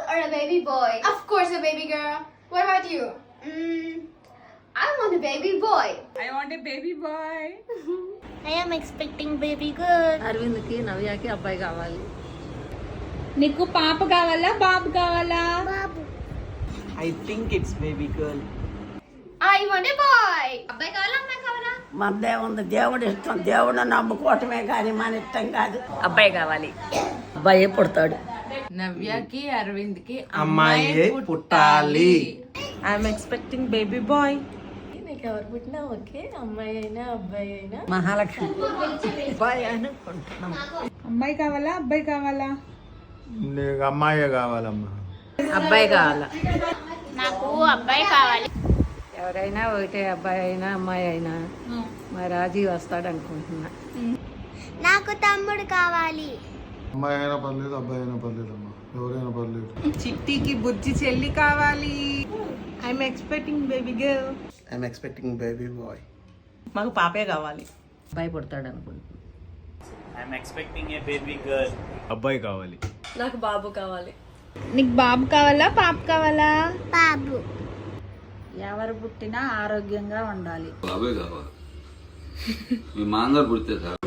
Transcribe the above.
or a baby boy? Of course, a baby girl. What about you? I want a baby boy. I want a baby boy. I am expecting baby girl. అరవింద్కి నవ్యాకి అబ్బాయి కావాలి. నీకు పాప కావాలా బాబు కావాలా? Babu. I think it's baby girl. I want a boy. అబ్బాయి కావాలా అమ్మాయి కావాలా? మనదేముంది, దేవుడు ఇష్టం. దేవుడు నమ్ముకోవటమే కానీ మన ఇష్టం కాదు. అబ్బాయి కావాలి. అబ్బాయి పుడతాడు. నవ్యకి అరవింద్కి అమ్మాయి పుట్టాలి. I'm expecting baby bye. నీకు ఎవరు పుట్టినా ఓకే, అమ్మాయి అయినా అబ్బాయి అయినా. మహాలక్ష్మి అబ్బాయి అనుకుంటున్నాం. అమ్మాయి కావాలా అబ్బాయి కావాలా? నీకు అమ్మాయే కావాలమ్మా. అబ్బాయి కావాలా? నాకు అబ్బాయి కావాలి. ఎవరైనా ఒకటే, అబ్బాయి అయినా అమ్మాయి అయినా. మా రాజీ వస్తాడు అనుకుంటున్నా. నాకు తమ్ముడు కావాలి. అమ్మాయి అయినా పర్లేదు, అబ్బాయి అయినా పర్లేదు అమ్మా, ఎవరైనా పర్లేదు. చిట్టికి బుజ్జి చెల్లి కావాలి. I'm expecting baby girl. I'm expecting baby boy. మాకు పాపే కావాలి. అబ్బాయి పుడతాడు అనుకుంటున్నా. I'm expecting a baby girl. అబ్బాయి కావాలి. నాకు బాబు కావాలి. నీకు బాబు కావాలా పాప కావాలా? బాబు. ఎవరు పుట్టినా ఆరోగ్యంగా ఉండాలి. బాబే కావాలి. మీ మాంగారు పుడితే సార్